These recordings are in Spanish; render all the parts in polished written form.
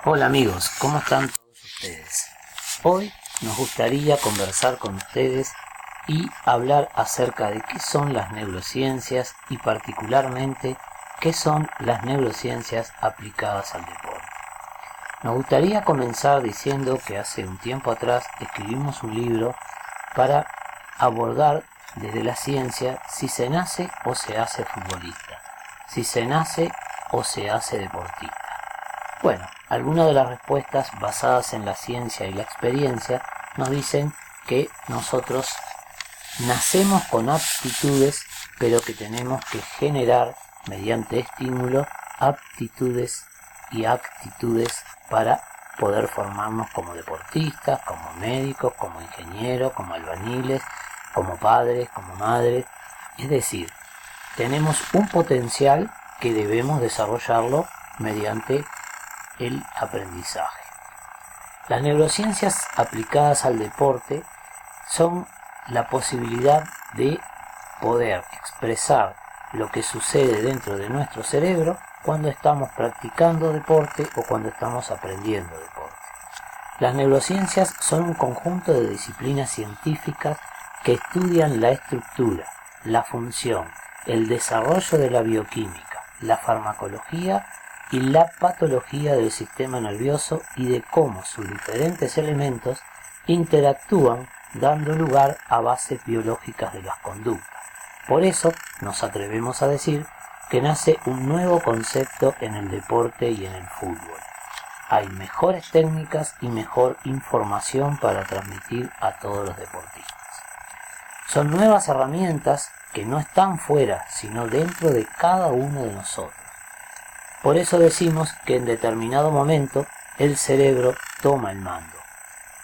Hola amigos, ¿cómo están todos ustedes? Hoy nos gustaría conversar con ustedes y hablar acerca de qué son las neurociencias y particularmente qué son las neurociencias aplicadas al deporte. Nos gustaría comenzar diciendo que hace un tiempo atrás escribimos un libro para abordar desde la ciencia si se nace o se hace futbolista, si se nace o se hace deportista. Bueno, algunas de las respuestas basadas en la ciencia y la experiencia nos dicen que nosotros nacemos con aptitudes, pero que tenemos que generar mediante estímulo aptitudes y actitudes para poder formarnos como deportistas, como médicos, como ingenieros, como albañiles, como padres, como madres. Es decir, tenemos un potencial que debemos desarrollarlo mediante el aprendizaje. Las neurociencias aplicadas al deporte son la posibilidad de poder expresar lo que sucede dentro de nuestro cerebro cuando estamos practicando deporte o cuando estamos aprendiendo deporte. Las neurociencias son un conjunto de disciplinas científicas que estudian la estructura, la función, el desarrollo de la bioquímica, la farmacología y la patología del sistema nervioso y de cómo sus diferentes elementos interactúan dando lugar a bases biológicas de las conductas. Por eso nos atrevemos a decir que nace un nuevo concepto en el deporte y en el fútbol. Hay mejores técnicas y mejor información para transmitir a todos los deportistas. Son nuevas herramientas que no están fuera, sino dentro de cada uno de nosotros. Por eso decimos que en determinado momento el cerebro toma el mando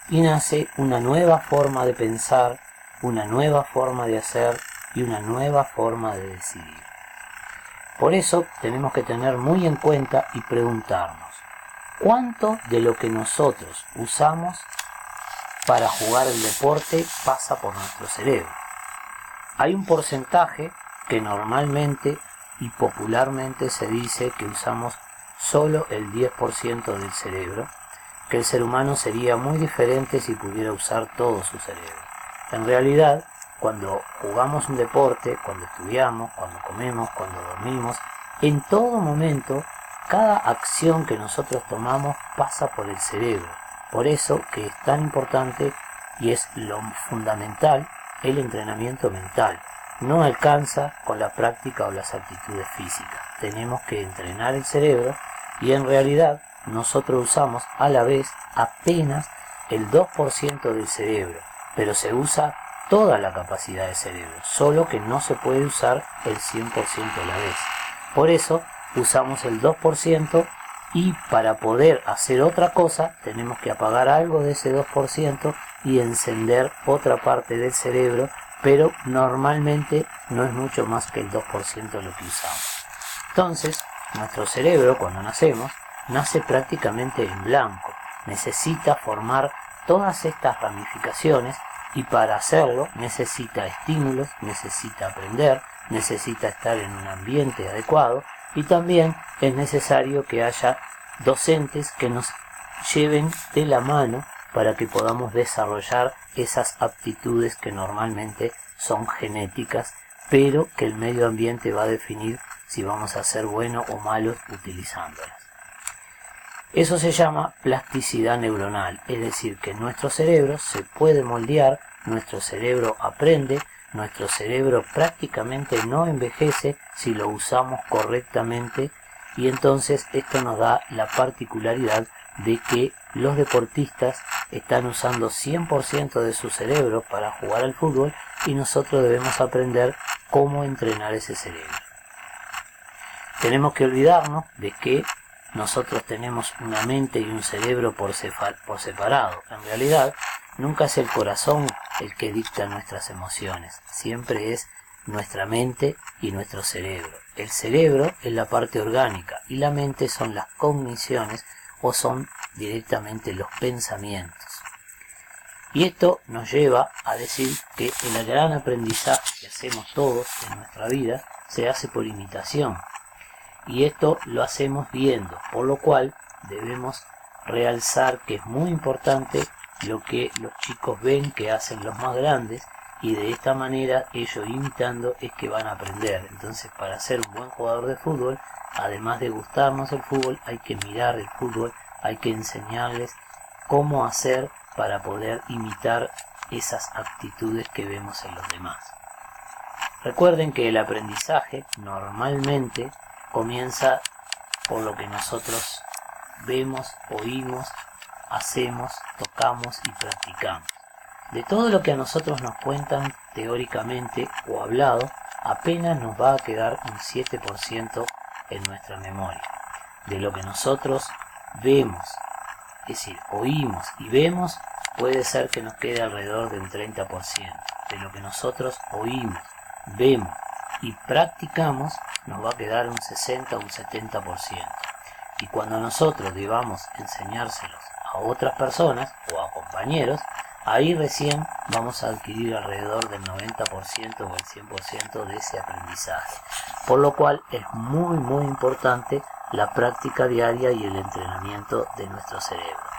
y nace una nueva forma de pensar, una nueva forma de hacer y una nueva forma de decidir. Por eso tenemos que tener muy en cuenta y preguntarnos, ¿cuánto de lo que nosotros usamos para jugar el deporte pasa por nuestro cerebro? Hay un porcentaje que normalmente y popularmente se dice que usamos solo el 10% del cerebro, que el ser humano sería muy diferente si pudiera usar todo su cerebro. En realidad, cuando jugamos un deporte, cuando estudiamos, cuando comemos, cuando dormimos, en todo momento, cada acción que nosotros tomamos pasa por el cerebro. Por eso que es tan importante y es lo fundamental el entrenamiento mental. No alcanza con la práctica o las actitudes físicas. Tenemos que entrenar el cerebro y en realidad nosotros usamos a la vez apenas el 2% del cerebro, pero se usa toda la capacidad del cerebro, solo que no se puede usar el 100% a la vez. Por eso usamos el 2% y para poder hacer otra cosa tenemos que apagar algo de ese 2% y encender otra parte del cerebro, pero normalmente no es mucho más que el 2% de lo que usamos. Entonces, nuestro cerebro cuando nacemos, nace prácticamente en blanco. Necesita formar todas estas ramificaciones y para hacerlo necesita estímulos, necesita aprender, necesita estar en un ambiente adecuado y también es necesario que haya docentes que nos lleven de la mano para que podamos desarrollar esas aptitudes que normalmente son genéticas, pero que el medio ambiente va a definir si vamos a ser buenos o malos utilizándolas. Eso se llama plasticidad neuronal, es decir, que nuestro cerebro se puede moldear, nuestro cerebro aprende, nuestro cerebro prácticamente no envejece si lo usamos correctamente y entonces esto nos da la particularidad de que los deportistas están usando 100% de su cerebro para jugar al fútbol y nosotros debemos aprender cómo entrenar ese cerebro. Tenemos que olvidarnos de que nosotros tenemos una mente y un cerebro por separado. En realidad, nunca es el corazón el que dicta nuestras emociones, siempre es nuestra mente y nuestro cerebro. El cerebro es la parte orgánica y la mente son las cogniciones o son directamente los pensamientos. Y esto nos lleva a decir que el gran aprendizaje que hacemos todos en nuestra vida se hace por imitación. Y esto lo hacemos viendo, por lo cual debemos realzar que es muy importante lo que los chicos ven que hacen los más grandes, y de esta manera ellos imitando es que van a aprender. Entonces, para ser un buen jugador de fútbol, además de gustarnos el fútbol, hay que mirar el fútbol, hay que enseñarles cómo hacer para poder imitar esas actitudes que vemos en los demás. Recuerden que el aprendizaje normalmente comienza por lo que nosotros vemos, oímos, hacemos, tocamos y practicamos. De todo lo que a nosotros nos cuentan teóricamente o hablado, apenas nos va a quedar un 7% en nuestra memoria. De lo que nosotros vemos, es decir, oímos y vemos, puede ser que nos quede alrededor del 30%. De lo que nosotros oímos, vemos y practicamos, nos va a quedar un 60 o un 70%. Y cuando nosotros debamos enseñárselos a otras personas o a compañeros, ahí recién vamos a adquirir alrededor del 90% o el 100% de ese aprendizaje. Por lo cual es muy importante la práctica diaria y el entrenamiento de nuestro cerebro.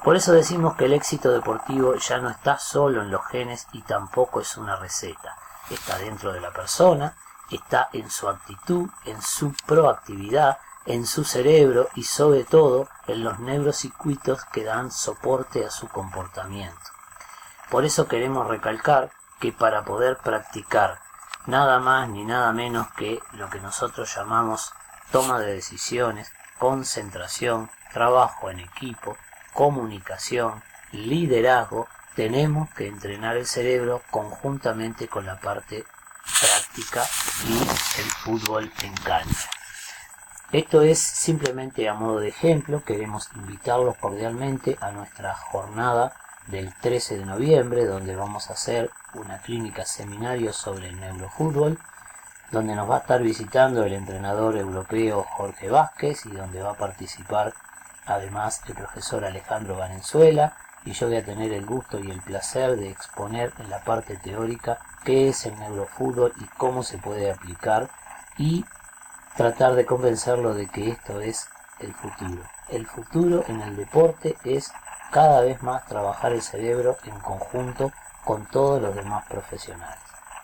Por eso decimos que el éxito deportivo ya no está solo en los genes y tampoco es una receta. Está dentro de la persona, está en su actitud, en su proactividad, en su cerebro y sobre todo en los neurocircuitos que dan soporte a su comportamiento. Por eso queremos recalcar que para poder practicar nada más ni nada menos que lo que nosotros llamamos toma de decisiones, concentración, trabajo en equipo, comunicación, liderazgo, tenemos que entrenar el cerebro conjuntamente con la parte práctica y el fútbol en cancha. Esto es simplemente a modo de ejemplo. Queremos invitarlos cordialmente a nuestra jornada del 13 de noviembre, donde vamos a hacer una clínica seminario sobre el neurofútbol, donde nos va a estar visitando el entrenador europeo Jorge Vázquez y donde va a participar además el profesor Alejandro Valenzuela, y yo voy a tener el gusto y el placer de exponer en la parte teórica qué es el neurofútbol y cómo se puede aplicar, y tratar de convencerlo de que esto es el futuro. El futuro en el deporte es cada vez más trabajar el cerebro en conjunto con todos los demás profesionales.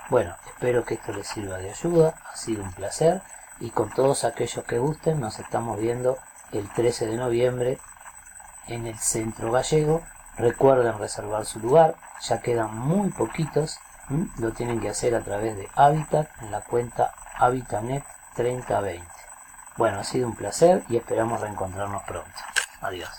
Bueno, espero que esto les sirva de ayuda, ha sido un placer, y con todos aquellos que gusten nos estamos viendo el 13 de noviembre en el Centro Gallego. Recuerden reservar su lugar, ya quedan muy poquitos, lo tienen que hacer a través de Habitat en la cuenta Habitanet 3020. Bueno, ha sido un placer y esperamos reencontrarnos pronto. Adiós.